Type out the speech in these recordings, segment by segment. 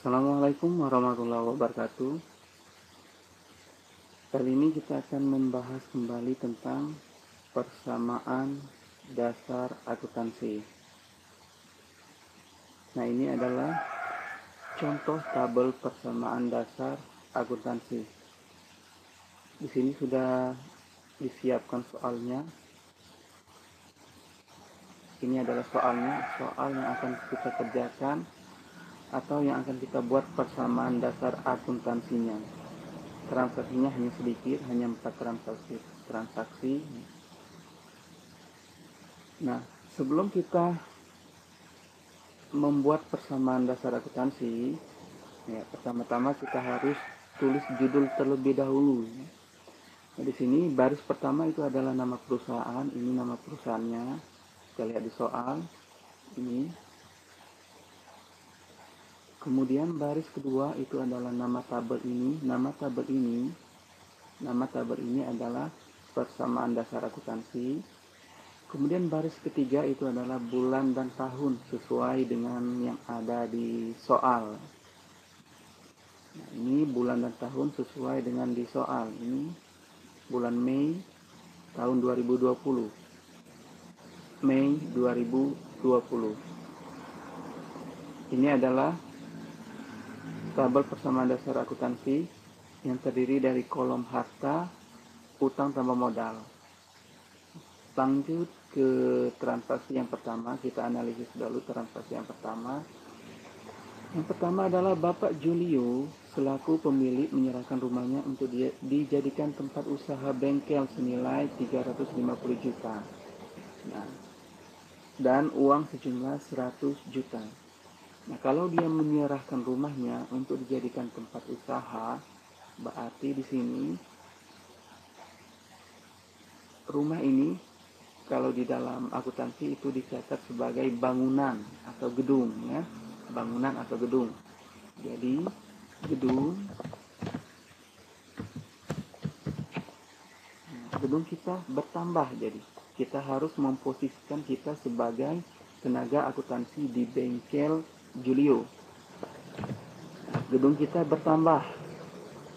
Assalamualaikum warahmatullahi wabarakatuh. Kali ini kita akan membahas kembali tentang persamaan dasar akuntansi. Nah, ini adalah contoh tabel persamaan dasar akuntansi. Di sini sudah disiapkan soalnya. Ini adalah soalnya, soal yang akan kita kerjakan atau yang akan kita buat persamaan dasar akuntansinya. Transaksinya hanya sedikit, hanya 4 transaksi. Nah, sebelum kita membuat persamaan dasar akuntansi, ya, pertama-tama kita harus tulis judul terlebih dahulu. Nah, di sini baris pertama itu adalah nama perusahaan, ini nama perusahaannya. Kita lihat di soal ini. Kemudian baris kedua itu adalah nama tabel ini. Nama tabel ini adalah persamaan dasar akuntansi. Kemudian baris ketiga itu adalah bulan dan tahun sesuai dengan yang ada di soal. Nah, ini bulan dan tahun sesuai dengan di soal. Ini bulan Mei tahun 2020. Mei 2020. Ini adalah tabel persamaan dasar akuntansi yang terdiri dari kolom harta, utang tambah modal. Lanjut ke transaksi yang pertama, kita analisis dulu transaksi yang pertama. Yang pertama adalah Bapak Julio selaku pemilik menyerahkan rumahnya untuk dijadikan tempat usaha bengkel senilai 350 juta. Nah, dan uang sejumlah 100 juta. Nah, kalau dia menyerahkan rumahnya untuk dijadikan tempat usaha, berarti di sini rumah ini kalau di dalam akuntansi itu dicatat sebagai bangunan atau gedung, ya. Bangunan atau gedung. Jadi gedung kita bertambah, jadi kita harus memposisikan kita sebagai tenaga akuntansi di bengkel Julio. Gedung kita bertambah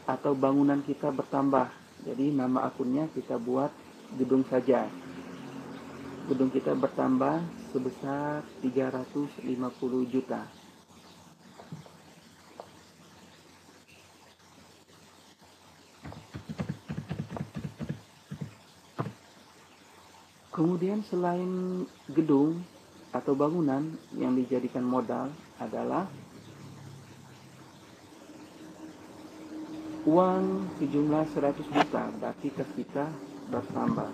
atau bangunan kita bertambah, jadi nama akunnya kita buat gedung saja. Gedung kita bertambah sebesar 350 juta. Kemudian selain gedung atau bangunan yang dijadikan modal adalah uang sejumlah 100 juta, berarti kas kita bertambah.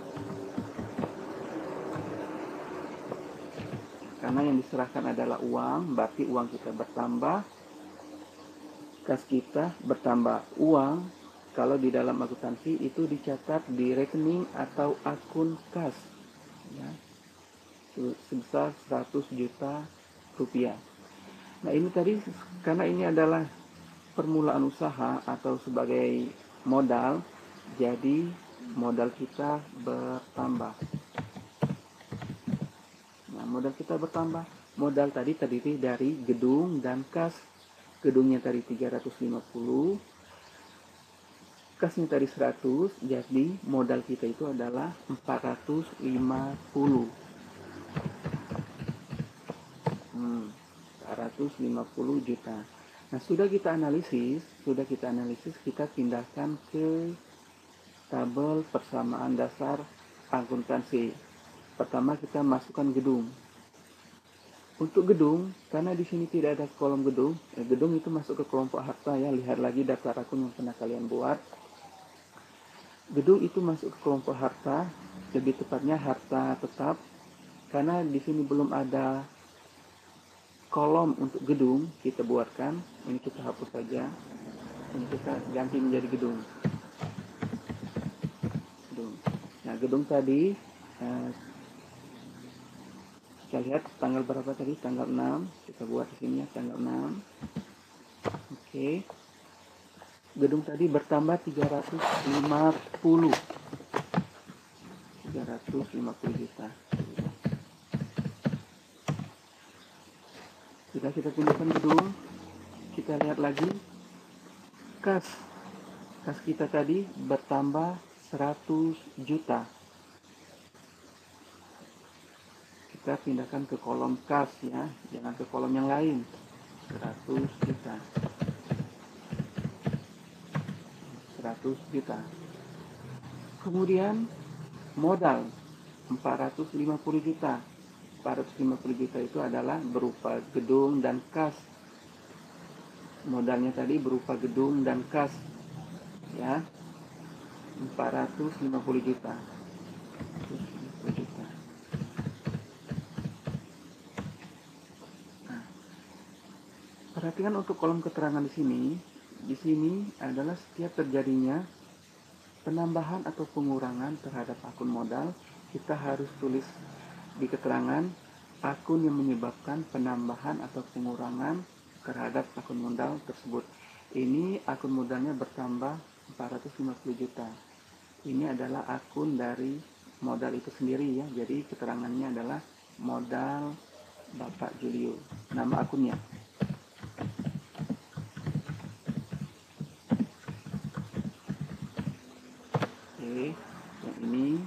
Karena yang diserahkan adalah uang, berarti uang kita bertambah, kas kita bertambah. Uang kalau di dalam akuntansi itu dicatat di rekening atau akun kas, ya, sebesar 100 juta rupiah. Nah, ini tadi karena ini adalah permulaan usaha atau sebagai modal, jadi modal kita bertambah. Nah, modal kita bertambah. Modal tadi terdiri dari gedung dan kas. Gedungnya tadi 350, kasnya tadi 100, jadi modal kita itu adalah 450. 450 juta. Nah, sudah kita analisis, kita pindahkan ke tabel persamaan dasar akuntansi. Pertama kita masukkan gedung. Untuk gedung, karena di sini tidak ada kolom gedung, gedung itu masuk ke kelompok harta, ya. Lihat lagi daftar akun yang pernah kalian buat. Gedung itu masuk ke kelompok harta, lebih tepatnya harta tetap, karena di sini belum ada kolom untuk gedung, kita buatkan. Ini kita hapus saja. Ini kita ganti menjadi gedung. Nah, gedung tadi kita lihat tanggal berapa tadi? Tanggal 6. Kita buat di sini ya, tanggal 6. Oke. Gedung tadi bertambah 350 juta. Sudah kita pindahkan gedung. Kita lihat lagi kas. Kas kita tadi bertambah 100 juta. Kita pindahkan ke kolom kas ya, jangan ke kolom yang lain. 100 juta. 100 juta. Kemudian modal 450 juta. 450 juta itu adalah berupa gedung dan kas. Modalnya tadi berupa gedung dan kas ya. 450 juta. 450 juta. Nah, perhatikan untuk kolom keterangan di sini. Di sini adalah setiap terjadinya penambahan atau pengurangan terhadap akun modal, kita harus tulis di keterangan akun yang menyebabkan penambahan atau pengurangan terhadap akun modal tersebut. Ini akun modalnya bertambah 450 juta. Ini adalah akun dari modal itu sendiri ya. Jadi keterangannya adalah modal Bapak Julio. Nama akunnya. Oke, yang ini.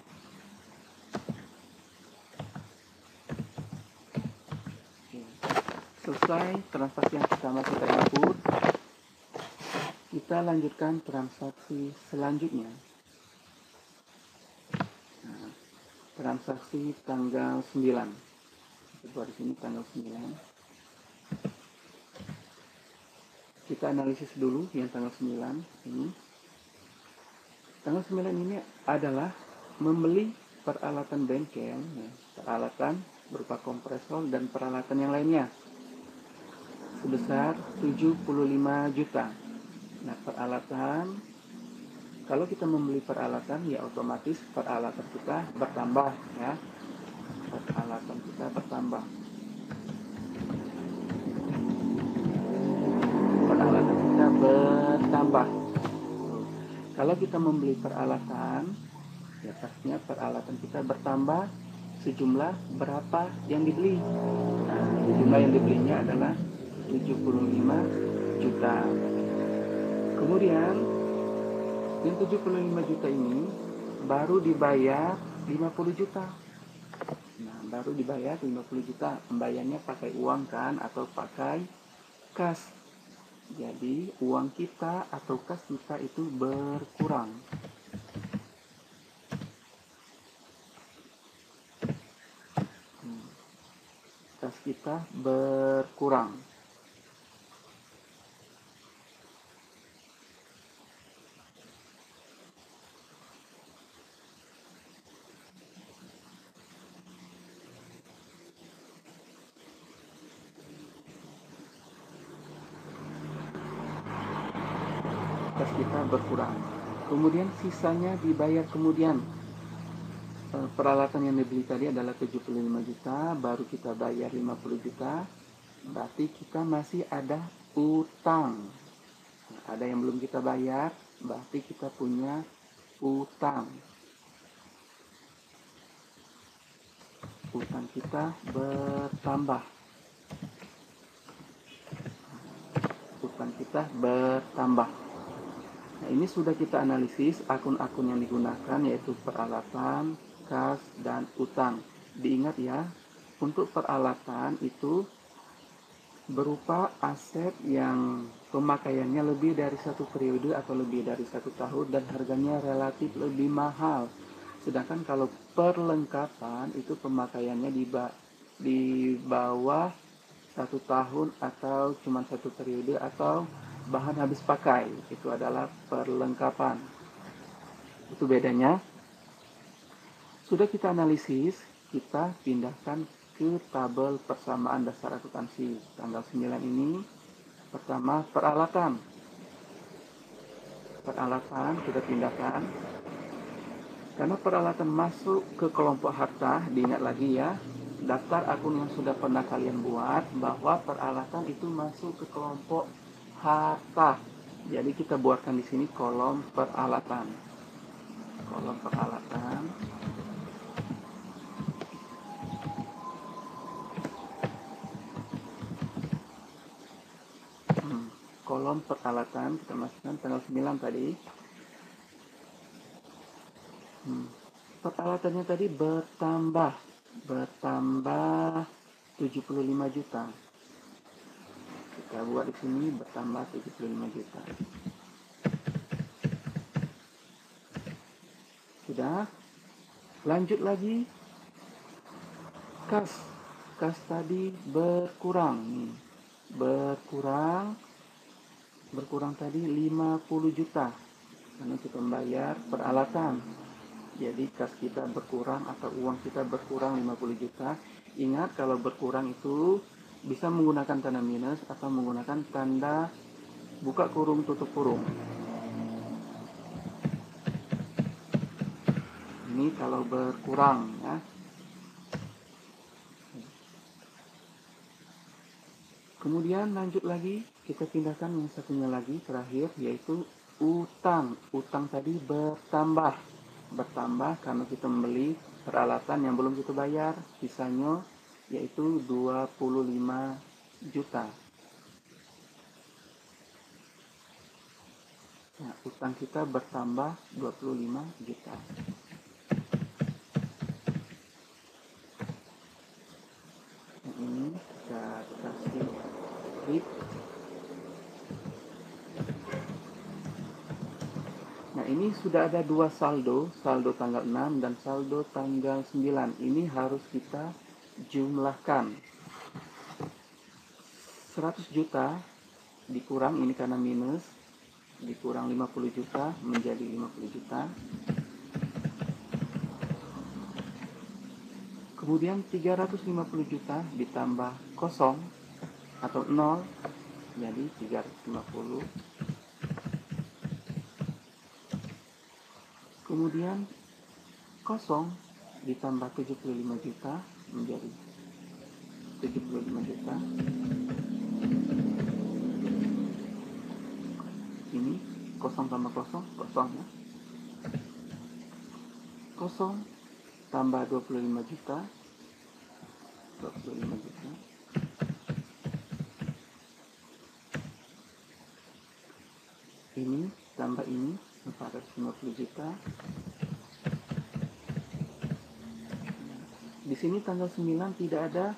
Selesai transaksi yang pertama kita input, kita lanjutkan transaksi selanjutnya. Nah, transaksi tanggal 9. Kita di sini tanggal 9. Kita analisis dulu yang tanggal 9 ini. Tanggal 9 ini adalah membeli peralatan bengkel, ya, peralatan berupa kompresor dan peralatan yang lainnya sebesar 75 juta. Nah, peralatan, kalau kita membeli peralatan ya otomatis peralatan kita bertambah ya. Peralatan kita bertambah. Peralatan kita bertambah. Kalau kita membeli peralatan, ya pastinya peralatan kita bertambah sejumlah berapa yang dibeli. Nah, jumlah yang dibelinya adalah 75 juta. Kemudian yang 75 juta ini baru dibayar 50 juta. Nah, baru dibayar 50 juta. Membayarnya pakai uang kan atau pakai kas. Jadi uang kita atau kas kita itu berkurang. Kas kita berkurang. Kas kita berkurang. Kemudian sisanya dibayar kemudian. Peralatan yang dibeli tadi adalah 75 juta, baru kita bayar 50 juta. Berarti kita masih ada utang. Ada yang belum kita bayar, berarti kita punya utang. Utang kita bertambah. Utang kita bertambah. Nah, ini sudah kita analisis akun-akun yang digunakan, yaitu peralatan, kas, dan utang. Diingat ya, untuk peralatan itu berupa aset yang pemakaiannya lebih dari satu periode atau lebih dari 1 tahun dan harganya relatif lebih mahal. Sedangkan kalau perlengkapan itu pemakaiannya di bawah 1 tahun atau cuma 1 periode atau bahan habis pakai, itu adalah perlengkapan. Itu bedanya. Sudah kita analisis, kita pindahkan ke tabel persamaan dasar akuntansi. Tanggal 9 ini, pertama peralatan. Peralatan kita pindahkan. Karena peralatan masuk ke kelompok harta, diingat lagi ya, daftar akun yang sudah pernah kalian buat bahwa peralatan itu masuk ke kelompok harta. Jadi kita buatkan di sini kolom peralatan. Kolom peralatan. kolom peralatan kita masukkan tanggal 9 tadi. Peralatannya tadi bertambah 75 juta. Kita buat di sini bertambah 75 juta. Sudah. Lanjut lagi. Kas tadi berkurang nih. Berkurang tadi 50 juta. Karena kita membayar peralatan. Jadi kas kita berkurang atau uang kita berkurang 50 juta. Ingat kalau berkurang itu bisa menggunakan tanda minus atau menggunakan tanda buka kurung tutup kurung. Ini kalau berkurang ya. Kemudian lanjut lagi, kita pindahkan yang satunya lagi terakhir, yaitu utang. Utang tadi bertambah karena kita membeli peralatan yang belum kita bayar, sisanya yaitu 25 juta. Nah, utang kita bertambah 25 juta. Nah, ini kita kasih klik. Nah, ini sudah ada dua saldo tanggal 6 dan saldo tanggal 9. Ini harus kita jumlahkan. 100 juta dikurang, ini karena minus, dikurang 50 juta menjadi 50 juta. Kemudian 350 juta ditambah kosong atau 0 jadi 350. Kemudian kosong ditambah 75 juta menjadi 75 juta. Ini kosong tambah kosong ya. Kosong tambah 25 juta. Ini tambah ini 450 juta. Di sini tanggal 9 tidak ada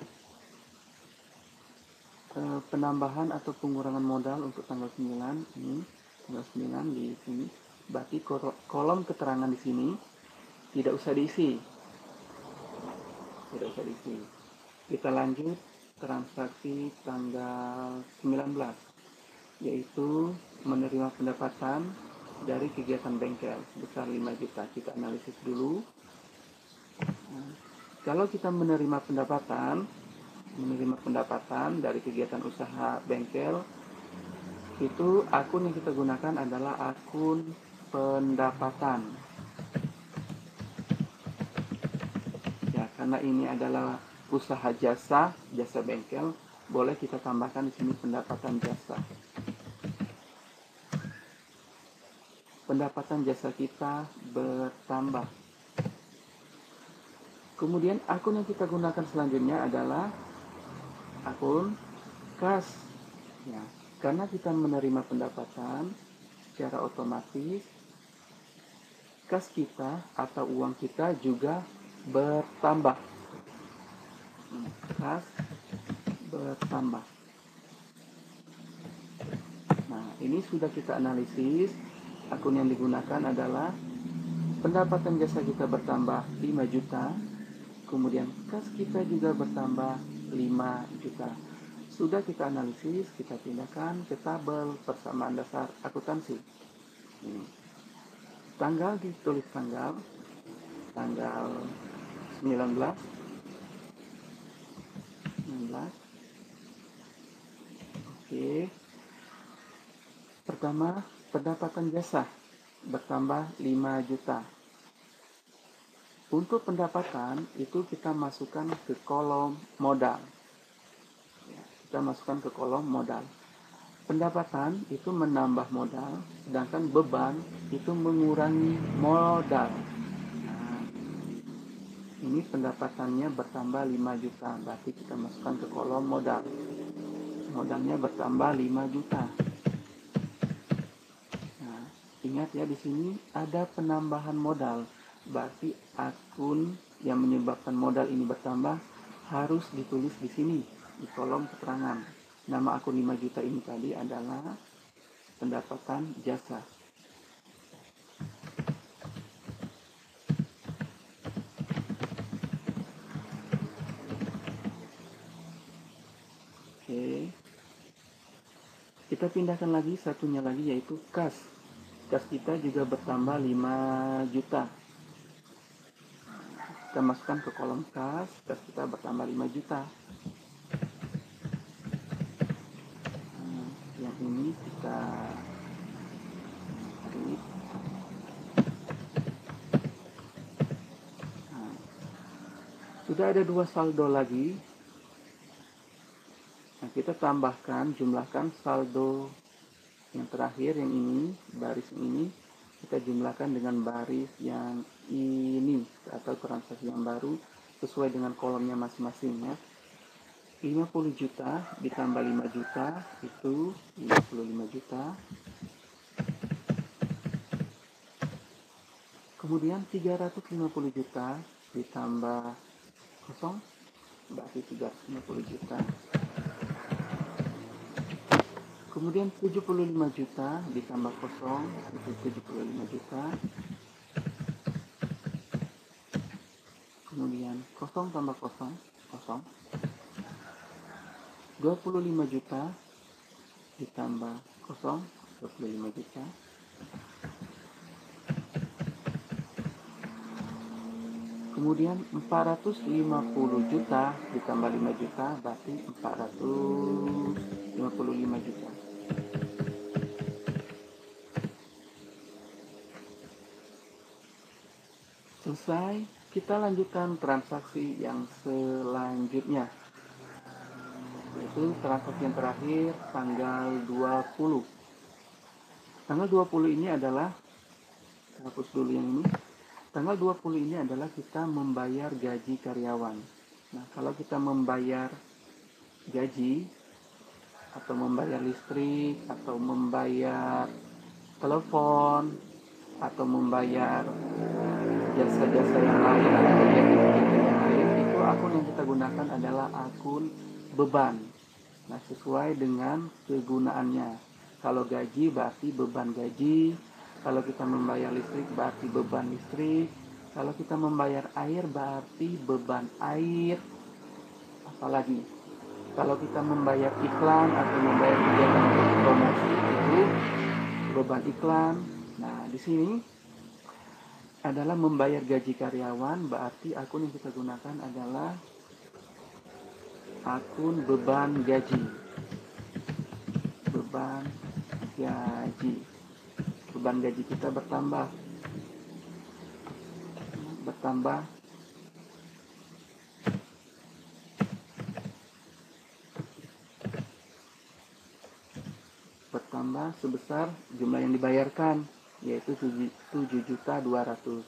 penambahan atau pengurangan modal untuk tanggal 9. Ini tanggal 9 di sini. Berarti kolom keterangan di sini tidak usah diisi. Kita lanjut transaksi tanggal 19, yaitu menerima pendapatan dari kegiatan bengkel sebesar 5 juta. Kita analisis dulu. Nah, kalau kita menerima pendapatan dari kegiatan usaha bengkel, itu akun yang kita gunakan adalah akun pendapatan. Ya, karena ini adalah usaha jasa bengkel, boleh kita tambahkan di sini pendapatan jasa. Pendapatan jasa kita bertambah. Kemudian akun yang kita gunakan selanjutnya adalah akun kas. Ya, karena kita menerima pendapatan, secara otomatis kas kita atau uang kita juga bertambah. Kas bertambah. Nah, ini sudah kita analisis. Akun yang digunakan adalah pendapatan jasa kita bertambah 5 juta. Kemudian kas kita juga bertambah 5 juta. Sudah kita analisis, kita pindahkan ke tabel persamaan dasar akuntansi. Ini. Tanggal ditulis tanggal 19. Oke. Pertama, pendapatan jasa bertambah 5 juta. Untuk pendapatan itu kita masukkan ke kolom modal. Pendapatan itu menambah modal, sedangkan beban itu mengurangi modal. Nah, ini pendapatannya bertambah 5 juta, berarti kita masukkan ke kolom modal. Modalnya bertambah 5 juta. Ingat ya, di sini ada penambahan modal. Berarti akun yang menyebabkan modal ini bertambah harus ditulis di sini di kolom keterangan. Nama akun 5 juta ini tadi adalah pendapatan jasa. Oke. Kita pindahkan lagi satunya lagi, yaitu kas. Kas kita juga bertambah 5 juta. Kita masukkan ke kolom kas kita bertambah 5 juta. Yang ini kita klik. Sudah ada 2 saldo lagi. Nah, kita tambahkan, jumlahkan saldo yang terakhir, yang ini, baris ini, kita jumlahkan dengan baris yang ini atau transaksi yang baru sesuai dengan kolomnya masing-masing ya. 50 juta ditambah 5 juta itu 55 juta. Kemudian 350 juta ditambah kosong berarti 350 juta. Kemudian 75 juta ditambah kosong itu 75 juta. Kemudian kosong tambah kosong, kosong. 25 juta ditambah kosong, 25 juta. Kemudian 450 juta ditambah 5 juta berarti 455 juta. Selesai, kita lanjutkan transaksi yang selanjutnya. Yaitu transaksi yang terakhir tanggal 20. Tanggal 20 ini adalah, hapus dulu yang ini. Tanggal 20 ini adalah kita membayar gaji karyawan. Nah, kalau kita membayar gaji atau membayar listrik atau membayar telepon atau membayar jasa-jasa yang lain atau kegiatan yang lain, itu akun yang kita gunakan adalah akun beban. Nah, sesuai dengan kegunaannya. Kalau gaji berarti beban gaji. Kalau kita membayar listrik berarti beban listrik. Kalau kita membayar air berarti beban air. Apalagi kalau kita membayar iklan atau membayar kegiatan untuk promosi itu beban iklan. Nah, di sini adalah membayar gaji karyawan, berarti akun yang kita gunakan adalah akun beban gaji. Beban gaji. Beban gaji kita bertambah sebesar jumlah yang dibayarkan, yaitu 7.200.000.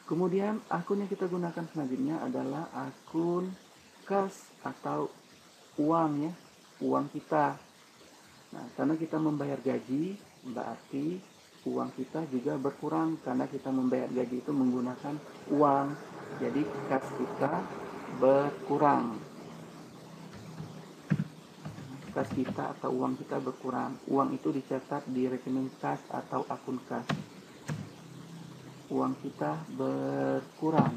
Kemudian akun yang kita gunakan selanjutnya adalah akun kas atau uang ya, uang kita. Nah, karena kita membayar gaji berarti uang kita juga berkurang karena kita membayar gaji itu menggunakan uang. Jadi kas kita berkurang. Kas kita atau uang kita berkurang. Uang itu dicatat di rekening kas atau akun kas. Uang kita berkurang.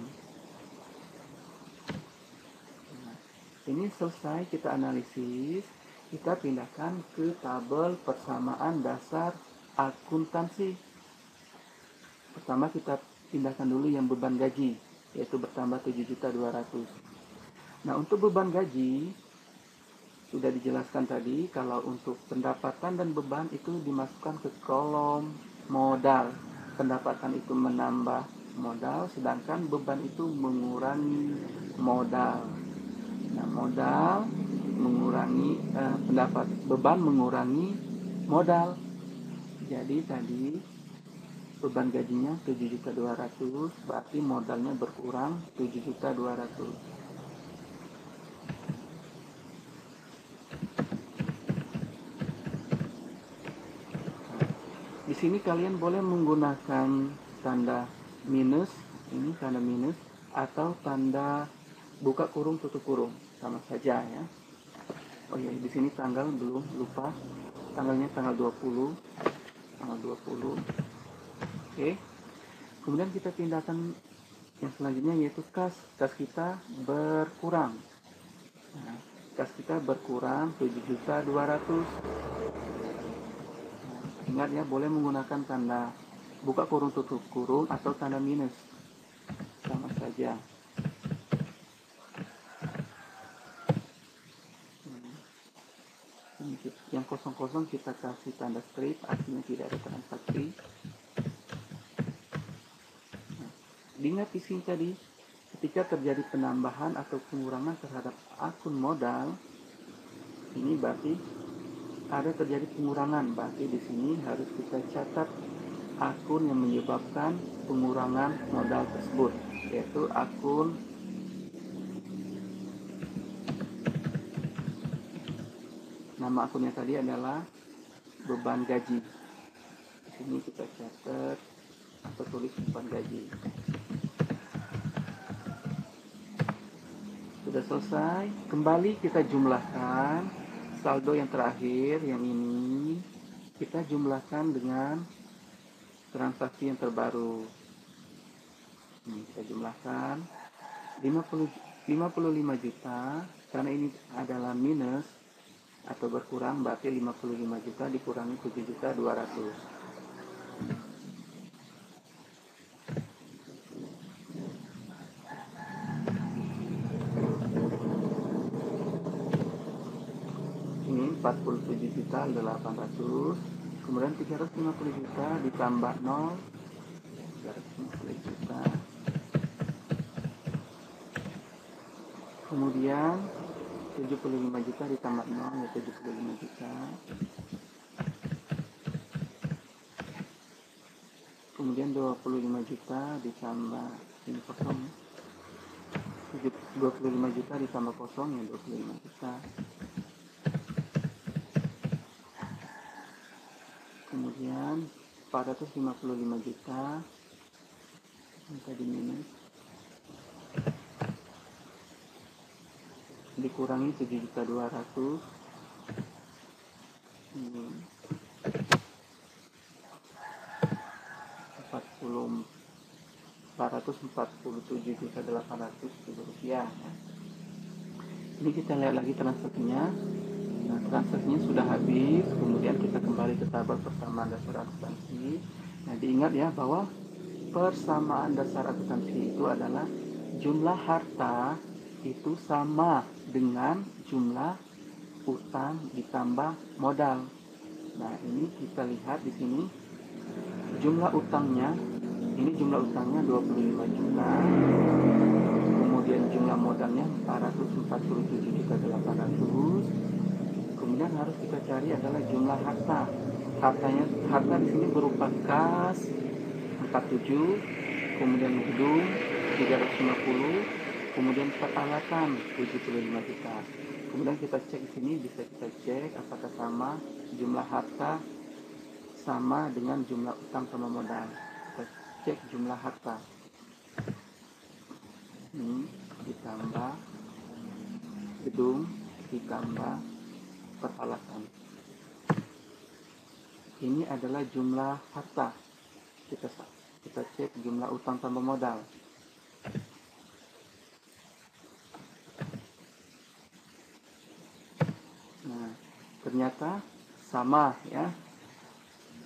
Nah, ini selesai kita analisis. Kita pindahkan ke tabel persamaan dasar akuntansi. Pertama kita pindahkan dulu yang beban gaji, yaitu bertambah 7.200.000. Nah, untuk beban gaji sudah dijelaskan tadi, kalau untuk pendapatan dan beban itu dimasukkan ke kolom modal. Pendapatan itu menambah modal, sedangkan beban itu mengurangi modal. Nah, modal mengurangi beban mengurangi modal. Jadi tadi beban gajinya 7.200.000, berarti modalnya berkurang 7.200.000. Di sini kalian boleh menggunakan tanda minus, ini tanda minus, atau tanda buka kurung tutup kurung, sama saja ya. Oh iya, di sini tanggal belum, lupa. Tanggalnya tanggal 20. Tanggal 20. Oke. Kemudian kita pindahkan yang selanjutnya, yaitu kas. Kas kita berkurang. Nah, kas kita berkurang 7.200.000. Ingat ya, boleh menggunakan tanda buka kurung tutup kurung atau tanda minus, sama saja. Yang kosong-kosong kita kasih tanda strip, artinya tidak ada transaksi. Diingat di sini tadi, ketika terjadi penambahan atau pengurangan terhadap akun modal, ini berarti ada terjadi pengurangan. Berarti di sini harus kita catat akun yang menyebabkan pengurangan modal tersebut, yaitu akun nama akunnya tadi adalah beban gaji. Di sini kita catat atau tulis beban gaji. Sudah selesai. Kembali kita jumlahkan saldo yang terakhir, yang ini kita jumlahkan dengan transaksi yang terbaru. Ini kita jumlahkan 55 juta, karena ini adalah minus atau berkurang, berarti 55 juta dikurangi 7.200.000. Ini 47.800.000, kemudian 350 juta ditambah 0, 350 juta, kemudian 75 juta ditambah 0, ya 75 juta, kemudian 25 juta ditambah ini kosong, 25 juta ditambah kosong, ya 25 juta, kemudian 455 juta yang tadi minus dikurangi 7.200.000, ini 447.800.000 rupiah. Ini kita lihat lagi transaksinya. Nah, transaksinya sudah habis. Kemudian kita kembali ke tabel persamaan dasar akuntansi. Nah, diingat ya bahwa persamaan dasar akuntansi itu adalah jumlah harta itu sama dengan jumlah utang ditambah modal. Nah, ini kita lihat di sini jumlah utangnya, ini jumlah utangnya 25 juta, kemudian jumlah modalnya 447.800.000. Kemudian harus kita cari adalah jumlah harta. Harta di sini berupa kas 47, kemudian gedung 350, kemudian peralatan 75 juta. Kemudian kita cek di sini, bisa kita cek apakah sama jumlah harta sama dengan jumlah utang sama modal. Kita cek jumlah harta. Ini ditambah gedung ditambah peralatan. Ini adalah jumlah harta. Kita cek jumlah utang tambah modal. Nah, ternyata sama ya.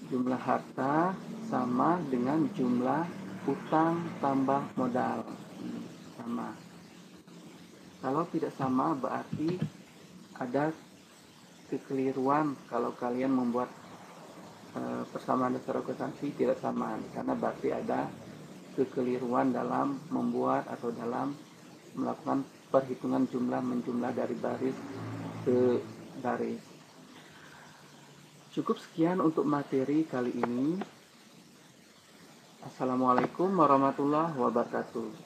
Jumlah harta sama dengan jumlah utang tambah modal. Sama. Kalau tidak sama berarti ada kekeliruan kalau kalian membuat persamaan dasar akuntansi tidak sama, karena berarti ada kekeliruan dalam membuat atau dalam melakukan perhitungan jumlah menjumlah dari baris ke baris. Cukup sekian untuk materi kali ini. Assalamualaikum warahmatullahi wabarakatuh.